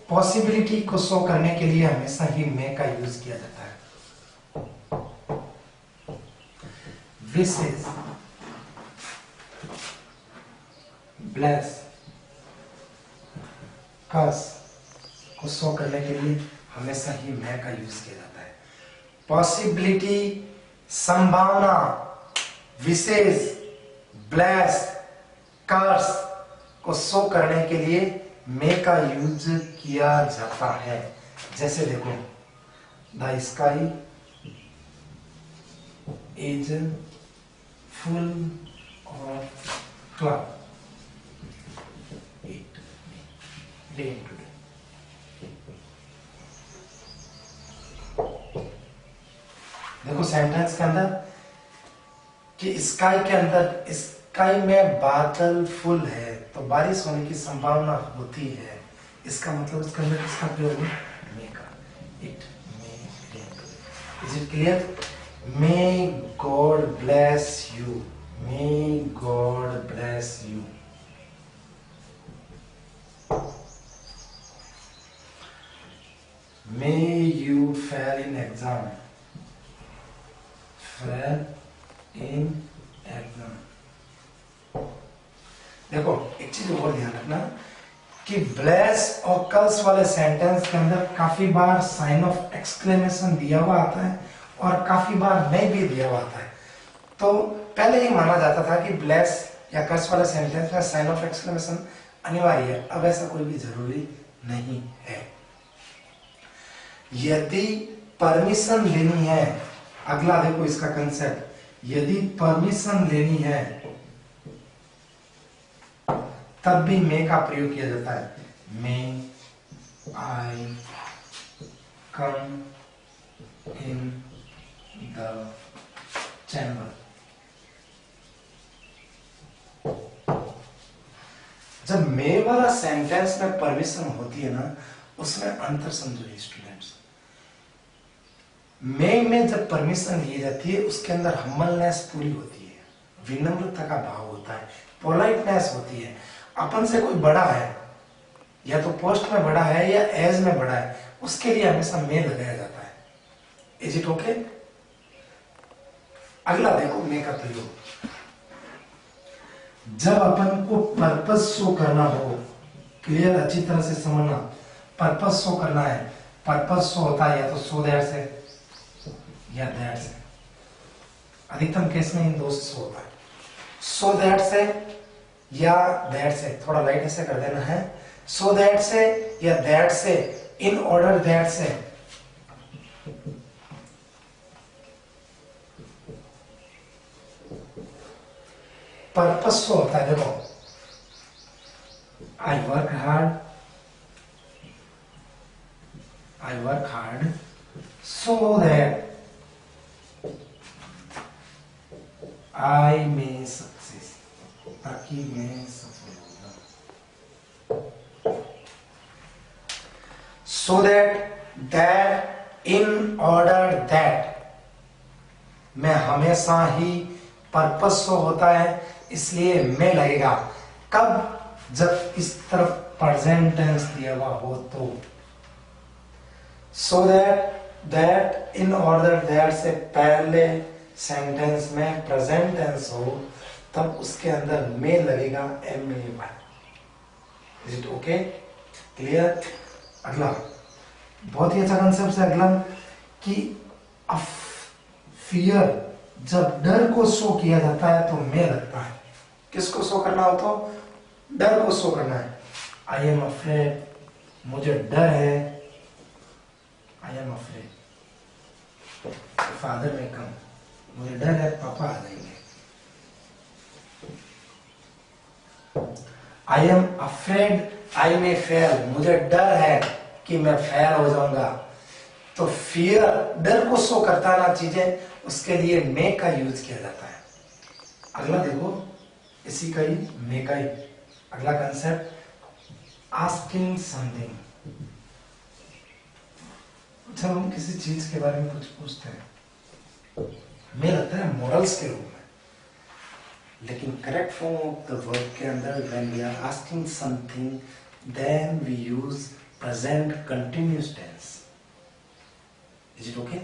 Possibility को show करने के लिए हमेशा ही मे का यूज किया जाता है। विशेष, ब्लेस, कर्स को शो करने के लिए हमेशा ही मे का यूज किया जाता है। पॉसिबिलिटी, संभावना, विशेष, ब्लेस, कर्स को शो करने के लिए मे का यूज किया जाता है। जैसे देखो, the sky is full of cloud, it rain today. देखो सेंटेंस के अंदर कि स्काई के अंदर, स्काई में बादल फुल है तो बारिश होने की संभावना होती है। इसका मतलब इसके अंदर किसका प्रयोग है? मे का। It may rain today. Is it clear? May God bless you, may God bless you. May you fail in exam, fail in exam. देखो एक चीज और ध्यान रखना कि ब्लेस और कर्स वाले सेंटेंस के अंदर काफी बार साइन ऑफ एक्सक्लेमेशन दिया हुआ आता है और काफी बार नहीं भी दिया हुआ आता है। तो पहले ही माना जाता था कि ब्लेस या कर्स वाले सेंटेंस में साइन ऑफ एक्सक्लेमेशन अनिवार्य है। अब ऐसा कोई भी जरूरी नहीं है। यदि परमिशन लेनी है, अगला देखो इसका कंसेप्ट, यदि परमिशन लेनी है तब भी मे का प्रयोग किया जाता है। मे आई कम इन द चैम्बर। जब मे वाला सेंटेंस में परमिशन होती है ना, उसमें अंतर समझो स्टूडेंट्स। मे में जब परमिशन ली जाती है उसके अंदर हम्बलनेस पूरी होती है, विनम्रता का भाव होता है, पोलाइटनेस होती है। अपन से कोई बड़ा है, या तो पोस्ट में बड़ा है या एज में बड़ा है, उसके लिए हमेशा मे लगाया जाता है। Is it okay? अगला देखो मे का प्रयोग। जब अपन को पर्पस शो करना हो, क्लियर अच्छी तरह से समझना, पर्पस शो करना है। पर्पस शो होता है या तो सो दैट से या दैट से। अधिकतम केस में इन दो से शो होता है। सो दैट से या दैट से, थोड़ा लाइट ऐसे कर देना है। सो दैट से या दैट से, इन ऑर्डर दैट से। पर्पस शो होता है। देखो, I work hard so that I may success, ताकि मैं सफल होगा। So that, in order that, मैं हमेशा ही पर्पस शो होता है इसलिए मैं लगेगा। कब? जब इस तरफ प्रेजेंट टेंस दिया हुआ हो तो। So that, in order that से पहले सेंटेंस में प्रेजेंट टेंस हो तब उसके अंदर में लगेगा MAY। Is it okay? Clear? अगला बहुत ही अच्छा कंसेप्ट है अगला कि फियर, जब डर को शो किया जाता है तो में लगता है। किसको शो करना हो तो डर को शो करना है। आई एम अफ्रेड, मुझे डर है। आई एम अफ्रेड फादर में कम, मुझे डर है पापा आ जाएंगे। I am afraid I may fail, मुझे डर है कि मैं फेल हो जाऊंगा। तो फियर डर को शो करता है ना चीजें, उसके लिए मे का यूज किया जाता है। अगला देखो इसी का ही मे का ही अगला कंसेप्ट, आस्किंग समथिंग। जब हम किसी चीज के बारे में कुछ पूछते हैं, हमें लगता है मॉरल्स के रूप में, लेकिन correct form of the word के अंदर when we are asking something then we use present continuous tense. Is it okay?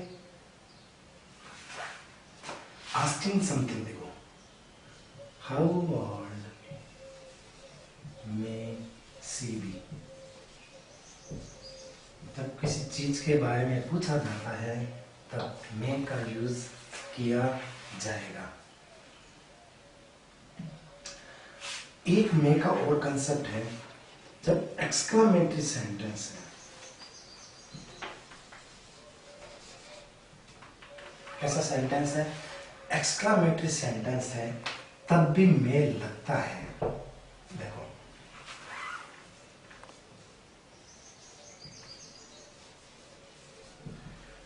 Asking something, देखो, how old may she be? जब किसी चीज के बारे में पूछा जाता है तब may का यूज किया जाएगा। एक may का और कंसेप्ट है जब एक्सक्लेमेटरी सेंटेंस है। कैसा सेंटेंस है? एक्सक्लेमेटरी सेंटेंस है तब भी मेल लगता है। देखो,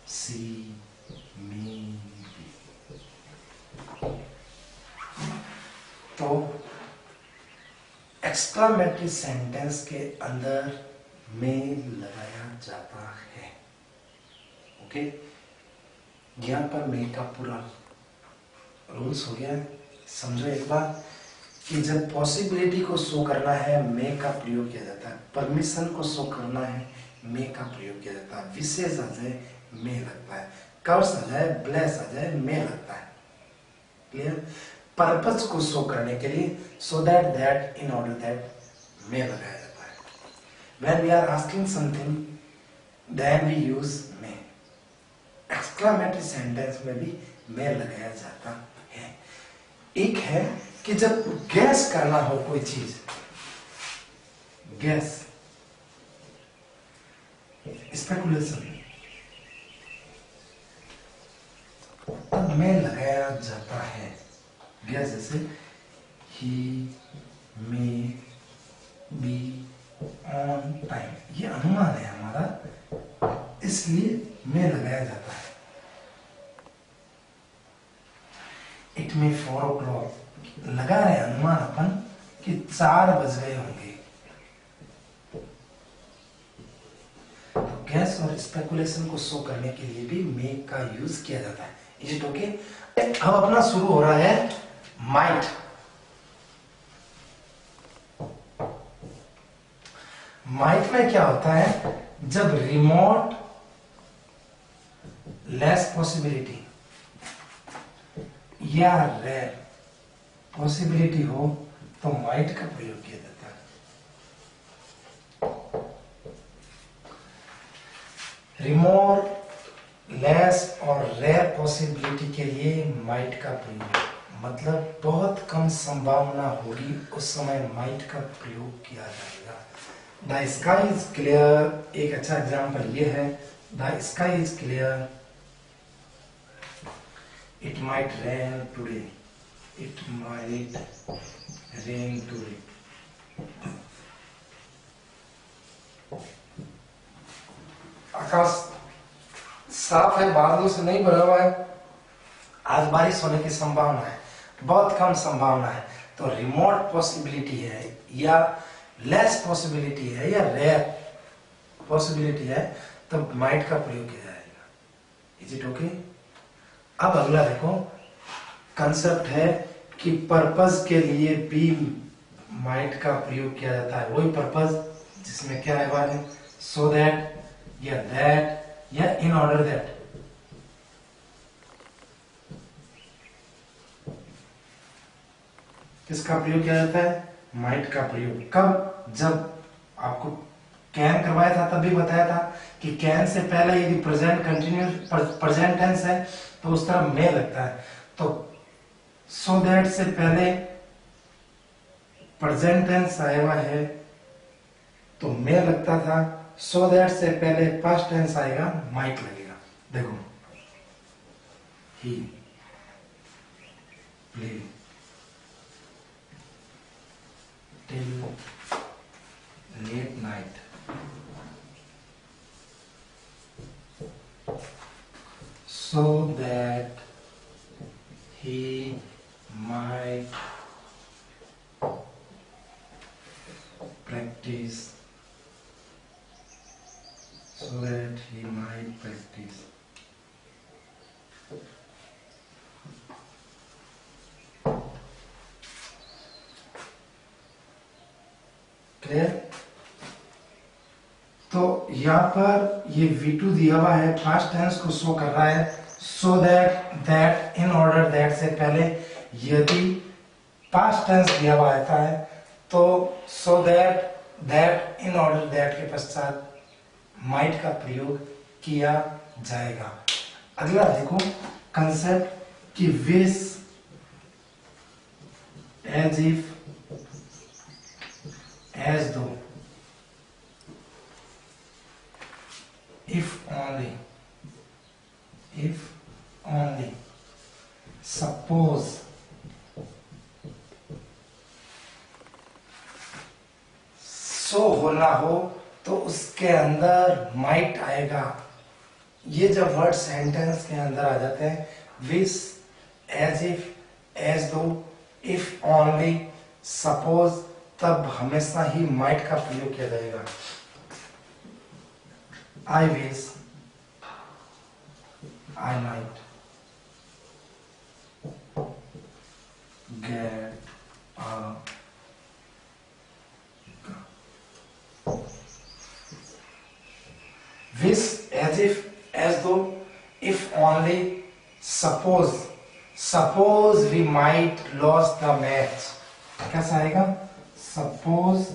सी मी बी, तो एक्सक्लेमेटरी सेंटेंस के अंदर मेल लगाया जाता है। ओके, यहाँ पर मेल का पूरा रूल्स हो गया। समझो एक बार कि जब पॉसिबिलिटी को शो करना है मे का प्रयोग किया जाता है, परमिशन को शो करना है मे का प्रयोग किया जाता है, विशेष आ जाए मे लगता है, कर्स आ जाए, ब्लेस आ जाए, मे लगता है। क्लियर? पर्पस को शो करने के लिए so that in order that may लगाया जाता है। When we are asking something then we use may. Exclamatory sentence में भी मे लगाया जाता है। एक है कि जब गैस करना हो कोई चीज, गैस, स्पेकुलेशन, तब मे लगाया जाता है। गैस जैसे ही मे बी ऑन टाइम, ये अनुमान है हमारा, इसलिए मे लगाया जाता है। इट मे 4 o'clock, लगा रहे अनुमान अपन कि 4 बज गए होंगे। तो गैस और स्पेकुलेशन को शो करने के लिए भी मे का यूज किया जाता है। Is it okay? अब अपना शुरू हो रहा है माइट। माइट में क्या होता है? जब रिमोट, लेस पॉसिबिलिटी या रेयर पॉसिबिलिटी हो तो माइट का प्रयोग किया जाता है। रिमोट, लेस और रेयर पॉसिबिलिटी के लिए माइट का प्रयोग, मतलब बहुत कम संभावना होगी उस समय माइट का प्रयोग किया जाएगा। द स्काई इज क्लियर, एक अच्छा एग्जाम्पल ये है, the sky is clear, it might rain today, it might rain today। आकाश साफ है, बादलों से नहीं भरा हुआ है, आज बारिश होने की संभावना है, बहुत कम संभावना है। तो रिमोट पॉसिबिलिटी है या लेस पॉसिबिलिटी है या रेयर पॉसिबिलिटी है, तो माइट का प्रयोग किया जाएगा। Is it okay? अब अगला देखो, कंसेप्ट है कि पर्पस के लिए भी माइट का प्रयोग किया जाता है। वही पर्पस जिसमें क्या है बात है, सो दैट या दैट या इन ऑर्डर दैट। किसका प्रयोग किया जाता है? माइट का प्रयोग। कब? जब आपको कैन करवाया था तब भी बताया था कि कैन से पहले यदि प्रेजेंट कंटिन्यूस प्रेजेंट टेंस है तो उस तरफ मे लगता है। तो सो दैट से पहले प्रेजेंट टेंस आया हुआ है तो मे लगता था, सो दैट से पहले पास्ट टेंस आएगा, माइट लगेगा। देखो, he play till late night, so that he might practice, so that he might practice। Clear? तो यहाँ पर ये V2 दिया हुआ है, पास्ट टेंस को शो कर रहा है, सो दैट इन ऑर्डर दैट से पहले यदि पास्ट टेंस दिया हुआ आता है तो सो दैट इन ऑर्डर दैट के पश्चात माइट का प्रयोग किया जाएगा। अगला देखो कंसेप्ट कि विश, एज इफ, एज दो, if only, suppose, सो होना हो तो उसके अंदर माइट आएगा। ये जब वर्ड सेंटेंस के अंदर आ जाते हैं, विश, एज इफ, एज दो, इफ ओनली, सपोज, तब हमेशा ही माइट का प्रयोग किया जाएगा। I wish, I might get a wish, as if, as though, if only, suppose we might lose the match। कैसा आएगा? Suppose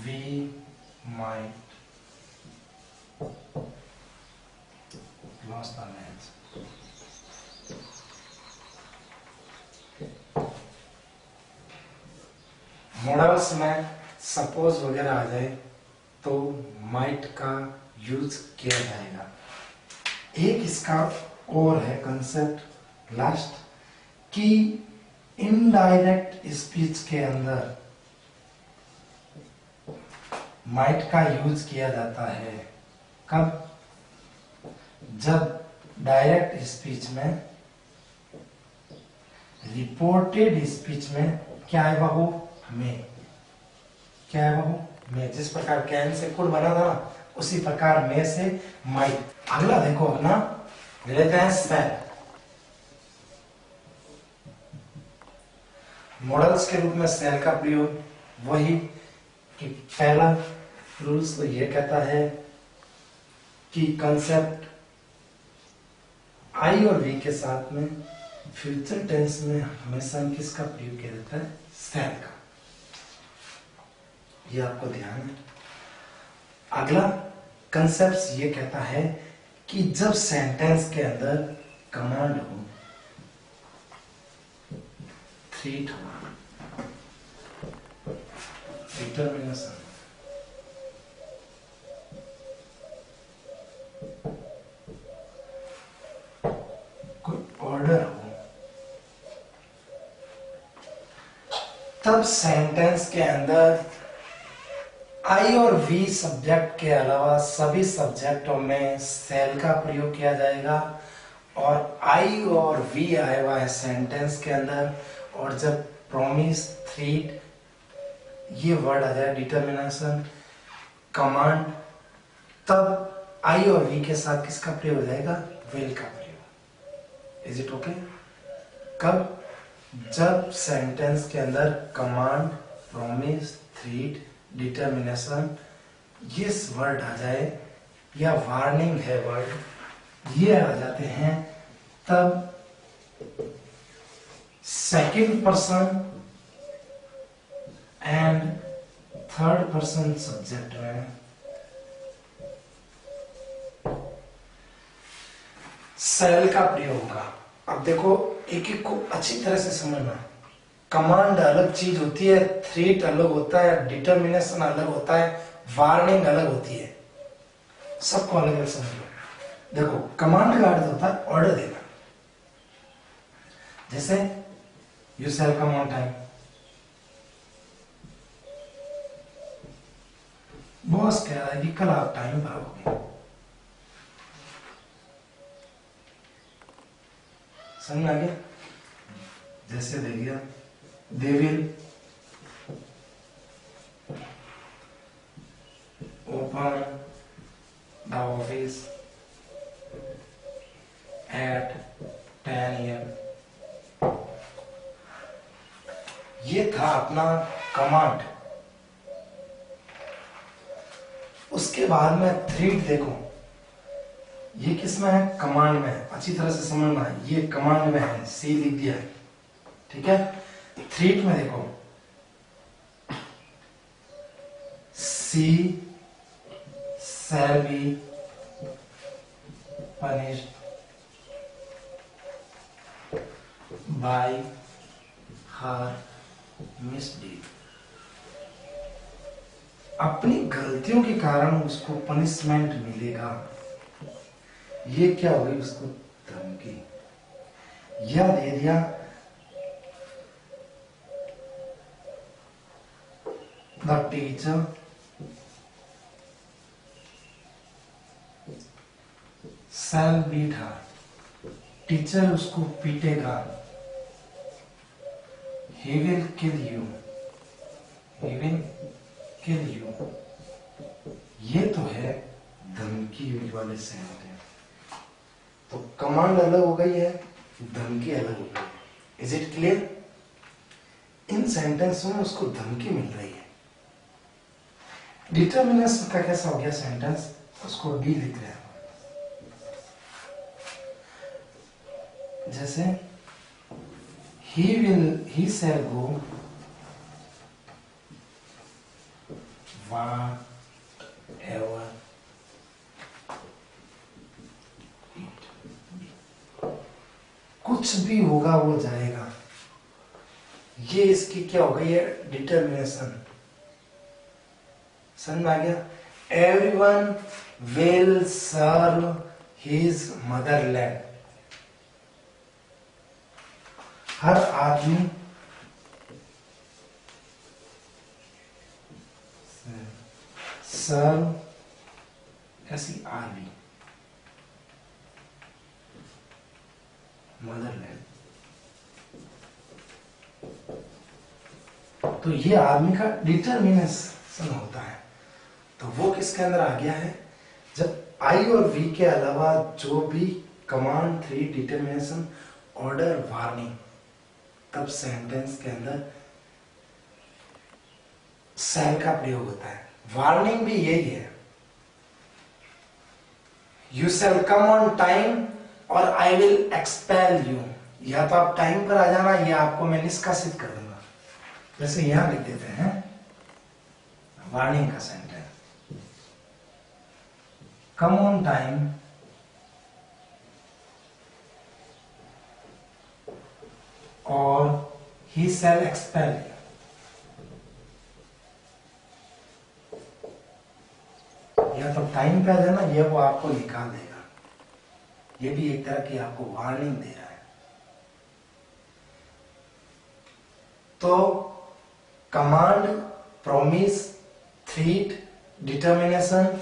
we might lose the match। Models में suppose वगैरह आ जाए तो माइट का यूज किया जाएगा। एक इसका और है कंसेप्ट लास्ट कि इनडायरेक्ट स्पीच के अंदर माइट का यूज किया जाता है। कब? जब डायरेक्ट स्पीच में, रिपोर्टेड स्पीच में क्या है बाबू? में। क्या है बाबू? में। जिस प्रकार कैन से कुड बना था ना, उसी प्रकार में से माइट। अगला देखो अपना लेते हैं स्पेल। मॉडल्स के रूप में सेल का प्रयोग वही कि पहला रूल्स तो ये कहता है कि कंसेप्ट आई और वी के साथ में फ्यूचर टेंस में हमेशा किसका प्रयोग किया जाता है? सेल का। ये आपको ध्यान है। अगला कंसेप्ट ये कहता है कि जब सेंटेंस के अंदर कमांड हो, थ्रेट हो, डिटरमिनेशन, कोई ऑर्डर हो, तब सेंटेंस के अंदर आई और वी सब्जेक्ट के अलावा सभी सब्जेक्टों में सेल का प्रयोग किया जाएगा। और आई और वी आया हुआ है सेंटेंस के अंदर, और जब प्रॉमिस, थ्रेट, ये वर्ड आ जाए, डिटरमिनेशन, कमांड, तब आई और वी के साथ किसका प्रयोग हो जाएगा? विल का प्रयोग। Is it okay? कब? जब सेंटेंस के अंदर कमांड, प्रॉमिस, थ्रेट, डिटरमिनेशन ये वर्ड आ जाए, या वार्निंग है वर्ड, ये आ जाते हैं, तब second person and third person subject में सेल का प्रयोग होगा। अब देखो एक एक को अच्छी तरह से समझना। कमांड अलग चीज होती है, थ्रेट अलग होता है, डिटरमिनेशन अलग होता है, वार्निंग अलग होती है। सबको अलग अलग समझो। देखो कमांड का अर्थ होता है ऑर्डर देना। जैसे you shall come on time, boss कह रहा है कि कल आप टाइम पर आओगे। समझ आ गया? जैसे दे दिया, they will open the office at 10 AM। ये था अपना कमांड। उसके बाद में थ्रीट देखो, ये किसमें है? कमांड में है। अच्छी तरह से समझना, ये कमांड में है, सी लिख दिया है, ठीक है। थ्रीट में देखो, सी shall be punished by her misdeed। अपनी गलतियों के कारण उसको पनिशमेंट मिलेगा। ये क्या हुई? उसको धमकी। यह दे दिया the teacher shall beat her, teacher उसको पीटेगा। He will kill you, he will kill you. ये तो है धमकी वाले सेंटेंस। तो कमांड अलग हो गई है, धमकी अलग हो गई है। Is it clear? In sentence में उसको धमकी मिल रही है। डिटर्मिनेशन का कैसा हो गया सेंटेंस? उसको डी लिख रहे हैं। जैसे he shall go wherever it be। कुछ भी होगा वो जाएगा। ये इसकी क्या हो गई है? डिटर्मिनेशन। समझ में आ गया? Everyone will serve his motherland. हर आदमी सर्व SERV मदरलैंड। तो ये आदमी का डिटर्मिनेशन होता है। तो वो किसके अंदर आ गया है? जब आई और वी के अलावा जो भी command, three, determination, order, warning, तब सेंटेंस के अंदर शैल का प्रयोग होता है। वार्निंग भी यही है, you shall come on time और आई विल एक्सपेल यू। या तो आप टाइम पर आ जाना या आपको मैं निष्कासित कर दूंगा। जैसे यहां लिख देते हैं वार्निंग का सेंटेंस, कम ऑन टाइम और he shall expel you। या तो टाइम पे आ जाना, ये वो आपको निकाल देगा। ये भी एक तरह की आपको वार्निंग दे रहा है। तो command, promise, threat, determination,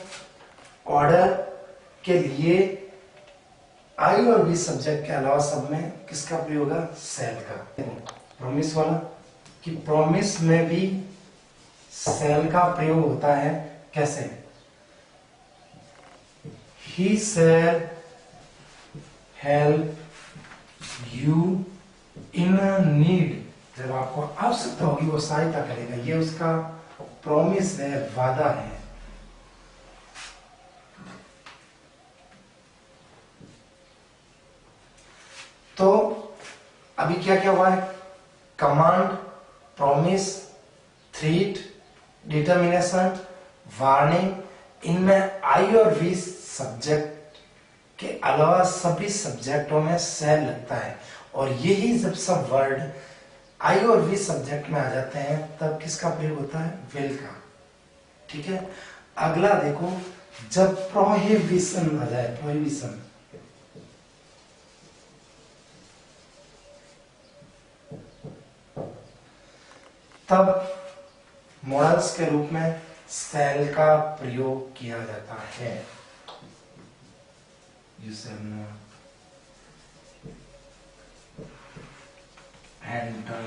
order के लिए आई और बी सब्जेक्ट के अलावा सब में किसका प्रयोग है? शैल का। प्रॉमिस वाला कि प्रॉमिस में भी शैल का प्रयोग होता है। कैसे? He shall help you in need। जब आपको आवश्यकता होगी वो सहायता करेगा। ये उसका प्रॉमिस है, वादा है। तो अभी क्या क्या हुआ है? Command, promise, threat, determination, warning, इनमें आई और वी सब्जेक्ट के अलावा सभी सब्जेक्टों में शैल लगता है। और यही जब सब वर्ड आई और वी सब्जेक्ट में आ जाते हैं तब किसका प्रयोग होता है? विल का। ठीक है। अगला देखो, जब प्रोहिबिशन आ जाए, प्रोहिबिशन, तब मॉडल्स के रूप में शैल का प्रयोग किया जाता है। You shall not enter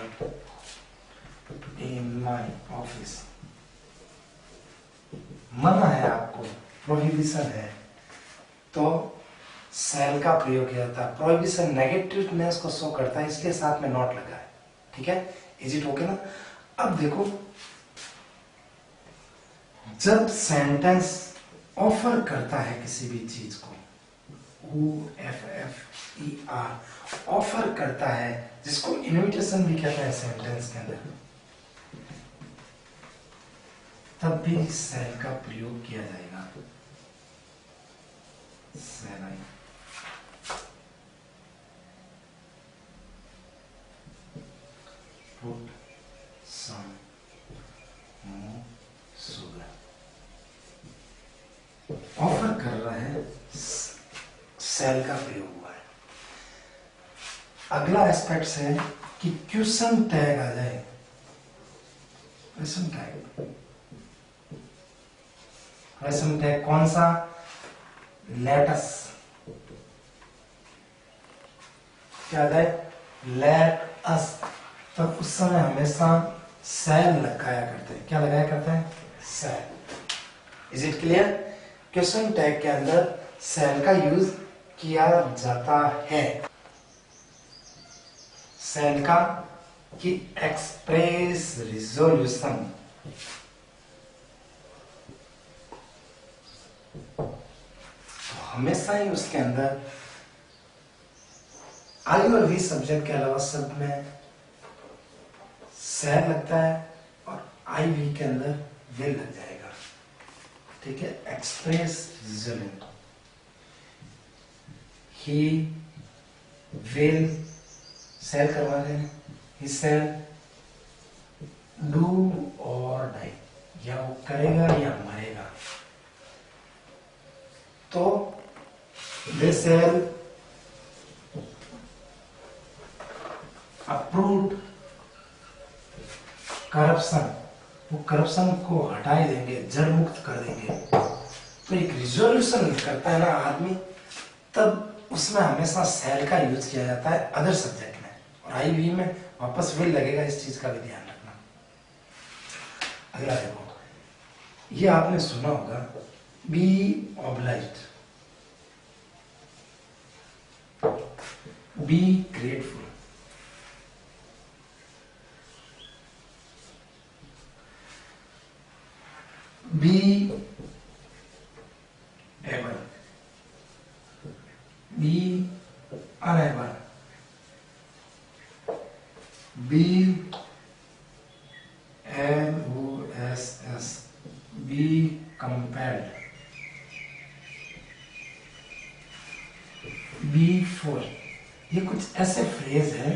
in my office। मना है आपको, प्रोहिबिशन है, तो शैल का प्रयोग किया जाता है। प्रोहिबिशन नेगेटिवनेस को शो करता है, इसलिए साथ में नॉट लगा है। ठीक है, इज इट ओके ना? अब देखो, जब सेंटेंस ऑफर करता है किसी भी चीज को, OFFER, ऑफर करता है, जिसको इन्विटेशन भी कहते हैं सेंटेंस के अंदर, तब भी सेल का प्रयोग किया जाएगा। Shall I put some more sugar, offer कर रहा है, सेल का प्रयोग हुआ है। अगला एस्पेक्ट है कि क्वेश्चन टैग आ जाए। क्वेश्चन टैग कौन सा? लेटस, क्या है? Let us. तो उस समय हमेशा सेल लगाया करते हैं। क्या लगाया करते हैं? Shall. Is it clear? Question tag के अंदर सेल का यूज किया जाता है। सेल का कि एक्सप्रेस रिजोल्यूशन, तो हमेशा ही उसके अंदर आई और वी सब्जेक्ट के अलावा सब में सेल लगता है और आई वी के अंदर विल लग जाएगा। ठीक है? Express resolution, he will, shall करवा रहे हैं, ही सेल डू और डाई, या वो करेगा या मरेगा। तो दे सेल अप्रूव्ड करप्शन, वो करप्शन को हटा ही देंगे, जड़ मुक्त कर देंगे। तो एक रिजोल्यूशन करता है ना आदमी, तब उसमें हमेशा सेल का यूज किया जाता है अदर सब्जेक्ट में, और आई वी में वापस विल लगेगा। इस चीज का भी ध्यान रखना। अगला देखो, ये आपने सुना होगा, be obliged, be grateful, be able, be unable, be MOSS, be compelled, be for. ये कुछ ऐसे फ्रेज है,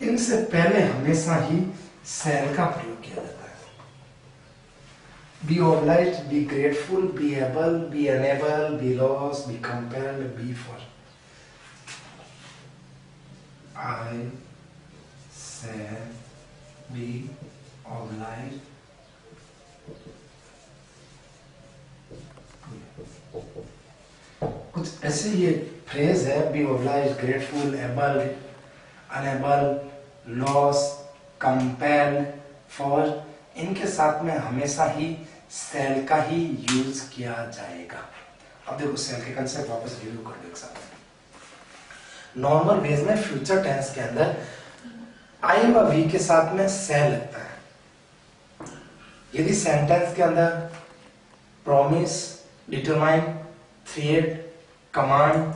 इनसे पहले हमेशा ही सेल का प्रयोग किया जाता है। Be obliged, be grateful, be able, be unable, be lost, be compelled, be for. I say be obliged, कुछ ऐसे ये फ्रेज है, be obliged, grateful, able, unable, loss, compel, for, इनके साथ में हमेशा ही सेल का ही यूज किया जाएगा। अब देखो सेल के कंसेप्ट वापस रिव्यू कर दो एक साथ। नॉर्मल वेज में फ्यूचर टेंस के अंदर आई व वी के साथ में सेल लगता है। यदि सेंटेंस के अंदर प्रॉमिस, डिटरमाइन, थ्रेट, कमांड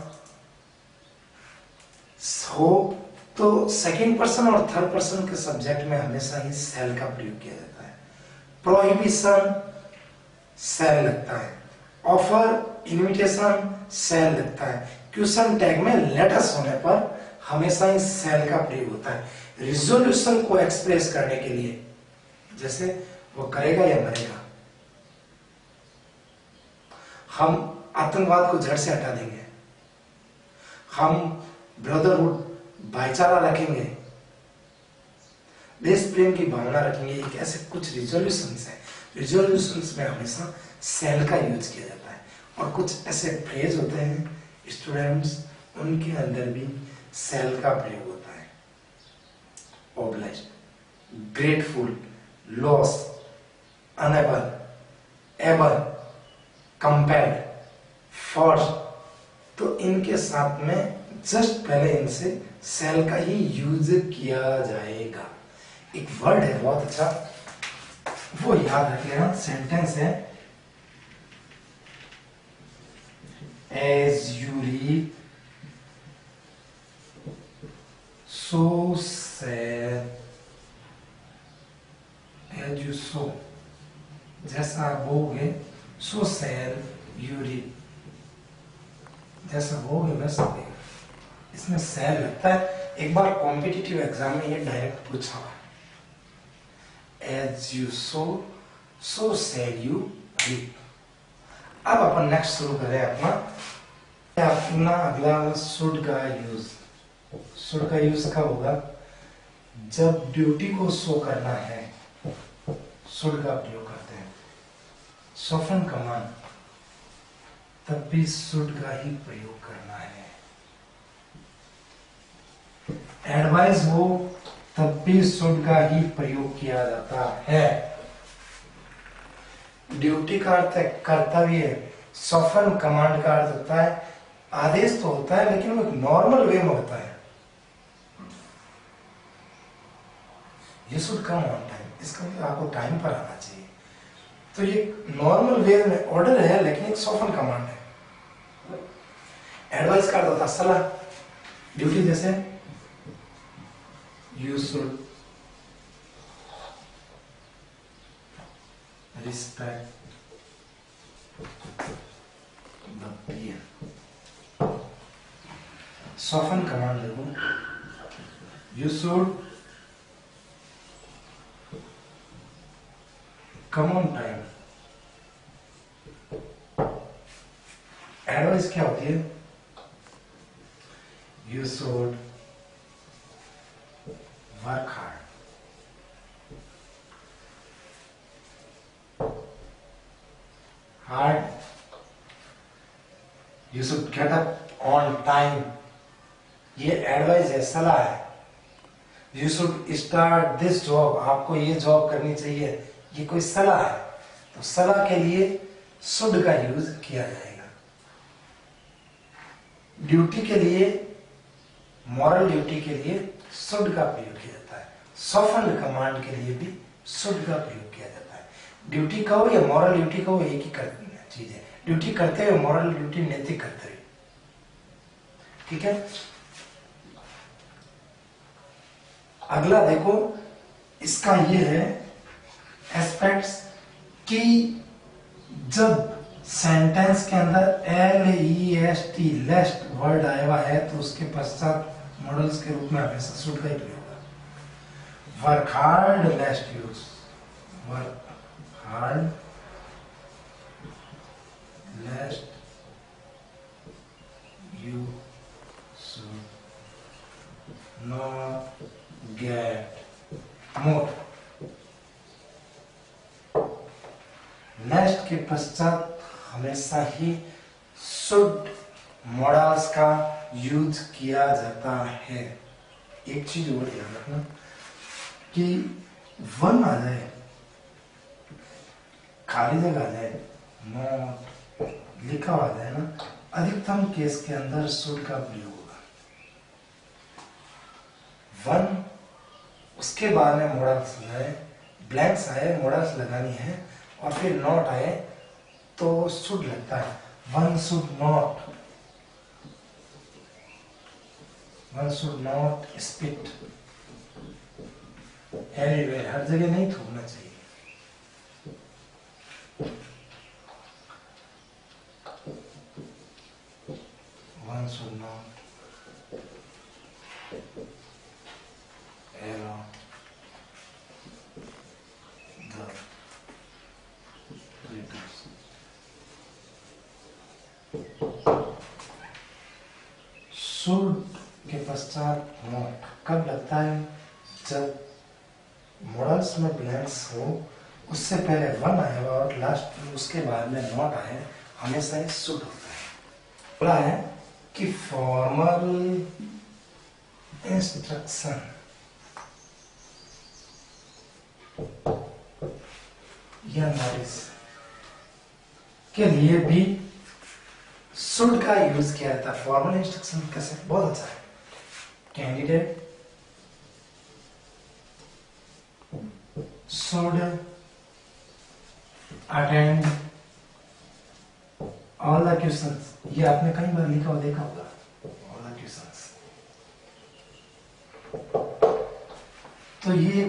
हो, तो सेकंड पर्सन और थर्ड पर्सन के सब्जेक्ट में हमेशा ही सेल का प्रयोग किया जाता है। प्रोहिबिशन, सेल लगता है। ऑफर, इन्विटेशन, सेल लगता है। क्वेश्चन टैग में लेटस होने पर हमेशा ही सेल का प्रयोग होता है रिजोल्यूशन को एक्सप्रेस करने के लिए, जैसे वो करेगा या मरेगा। हम आतंकवाद को जड़ से हटा देंगे, हम ब्रदरहुड, भाईचारा रखेंगे, देश प्रेम की भावना रखेंगे। एक ऐसे कुछ रिजोल्यूशंस है, रिजोल्यूशंस में हमेशा सेल का यूज किया जाता है। और कुछ ऐसे फ्रेज होते हैं स्टूडेंट्स, उनके अंदर भी सेल का प्रयोग होता है। Obliged, grateful, loss, unable, able, compelled, for, तो इनके साथ में जस्ट पहले इनसे सेल का ही यूज किया जाएगा। एक वर्ड है बहुत अच्छा, वो याद रख लेना। सेंटेंस है as you reap, so shall, as you sow, जैसा आप बोओगे, so shall you reap, जैसा बोओगे वैसा देगा। इसमें shall लगता है। एक बार कॉम्पिटिटिव एग्जाम में ये डायरेक्ट पूछा हुआ, as you sow, so shall you reap। अब अपन नेक्स्ट शुरू करें अपना अगला शुड का यूज। शुड का यूज कब होगा? जब ड्यूटी को शो करना है, शुड का प्रयोग करते हैं। सॉफ्टन कमांड, तब भी शुड का ही प्रयोग करना है। एडवाइस हो, तब भी शुड का ही प्रयोग किया जाता है। ड्यूटी का अर्थ है कर्तव्य, सॉफ्टन कमांड का अर्थ होता है आदेश तो होता है, लेकिन वो एक नॉर्मल वे में होता है। ये शुड कम ऑन टाइम, इसका मतलब आपको टाइम पर आना चाहिए। तो ये नॉर्मल वे में ऑर्डर है, लेकिन एक सॉफ्टन कमांड है। एडवाइस का अर्थ होता है सलाह। ड्यूटी जैसे you should respect the peer। soften command देखो, you should come on time। Advice क्या होती है? you should work hard। hard, you should get up on time। ये एडवाइस है, सलाह है। you should start this job, आपको ये जॉब करनी चाहिए, ये कोई सलाह है। तो सलाह के लिए should का यूज किया जाएगा। ड्यूटी के लिए, मॉरल ड्यूटी के लिए should का प्रयोग किया जाता है। सॉफ्टन कमांड के लिए भी should का प्रयोग किया जाता है। ड्यूटी कहो या मॉरल ड्यूटी कहो, एक ही चीज है। ड्यूटी करते हुए मॉरल ड्यूटी, नैतिक करते हुए, ठीक है। अगला देखो, इसका ये है एस्पेक्ट्स कि जब सेंटेंस के अंदर LEST लेस्ट वर्ड आया हुआ है, तो उसके पश्चात मॉडल्स के रूप में हमेशा शुड का ही प्रयोग होगा। Work hard, lest use, work hard lest you should not get more। Next के पश्चात हमेशा ही शुड मॉडल्स का यूज किया जाता है। एक चीज और ध्यान रखना कि वन आ जाए, खाली जगह आ जाए, नॉट लिखा हुआ है ना, अधिकतम केस के अंदर शुड का प्रयोग होगा। वन, उसके बाद में मॉडल्स आए, ब्लैंक्स आए, मॉडल्स लगानी है, और फिर नॉट आए तो शुड लगता है। One should not, one should not spit everywhere, हर जगह नहीं थूकना चाहिए। One should not allow the readers। Should के पश्चात नॉट कब लगता है? जब मॉडल्स में ब्लैंक्स हो, उससे पहले वन आया हुआ और लास्ट उसके बाद में नॉट आए, हमेशा ही शुड होता है। बोला है कि फॉर्मल इंस्ट्रक्शन या नोटिस के लिए भी शुड का यूज किया जाता है। फॉर्मल इंस्ट्रक्शन कैसे? बहुत अच्छा है। Candidate should attend all all the questions, ये आपने कई बार लिखा और देखा होगा, ऑल द क्वेश्चंस। तो ये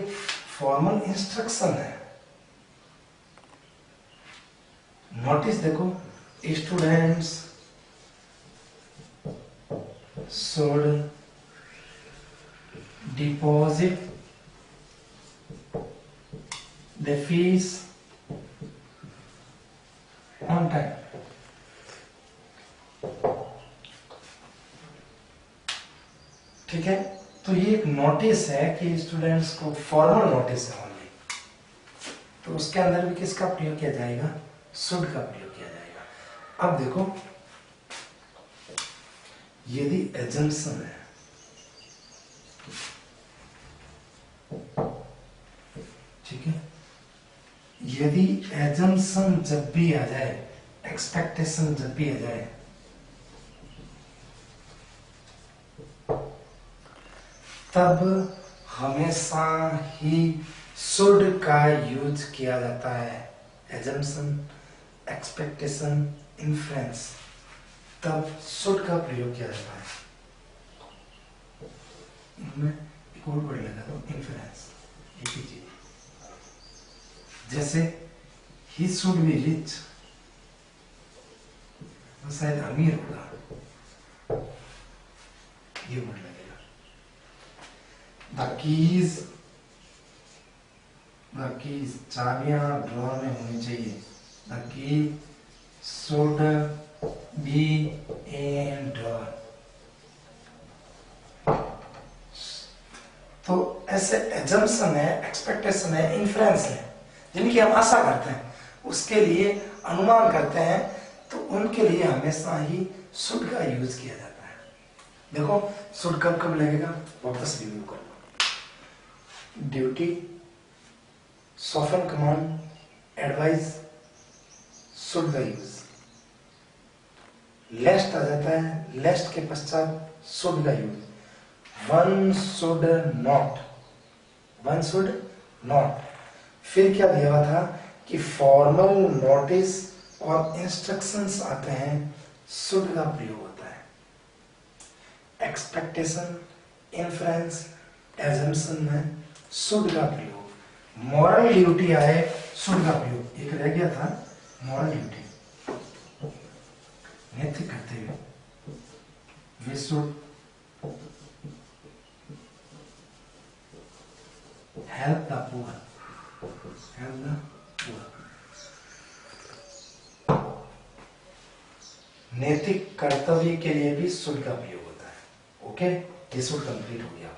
फॉर्मल इंस्ट्रक्शन है। नोटिस देखो, students should deposit the fees on time। ठीक है, तो ये एक नोटिस है कि स्टूडेंट्स को, फॉर्मल नोटिस है ओनली, तो उसके अंदर भी किसका प्रयोग किया जाएगा, शुड का प्रयोग किया जाएगा। अब देखो, यदि एजम्पशन है, ठीक है, यदि एजम्पशन जब भी आ जाए, एक्सपेक्टेशन जब भी आ जाए, तब हमेशा ही शुड का यूज किया जाता है। एजम्पशन, एक्सपेक्टेशन, इन्फ्रेंस, तब शुड का प्रयोग किया जाता है। मैं एक और वर्ड लगा दूं, इन्फ्रेंस, एक ही चीज। जैसे ही शुड बी रिच, वो शायद अमीर होगा, ये वर्ड लगेगा। द कीज, चाबियां ड्रॉर में होनी चाहिए। The key should be in drawer. तो ऐसे एजम्पशन है, एक्सपेक्टेशन है, इन्फ्रेंस है, जिनकी हम आशा करते हैं, उसके लिए अनुमान करते हैं, तो उनके लिए हमेशा ही शुड का यूज किया जाता है। देखो शुड कब कब लगेगा, वापस रिव्यू कर लो। Duty, soften command, advice, should का यूज। लेस्ट आ जाता है, लेस्ट के पश्चात शुड का use. One should not, one should not. फिर क्या दिया हुआ था कि फॉर्मल नोटिस और इंस्ट्रक्शंस आते हैं, शुड का प्रयोग होता है। एक्सपेक्टेशन, इन्फ्रेंस, एजम्पशन में शुड का प्रयोग। मॉरल ड्यूटी आए, शुड का प्रयोग। एक रह गया था मॉरल ड्यूटी, नैतिक कर्तव्य। We should help the poor, help the poor. नैतिक कर्तव्य के लिए भी शुड का प्रयोग होता है। ओके, ये शुड कंप्लीट हो गया।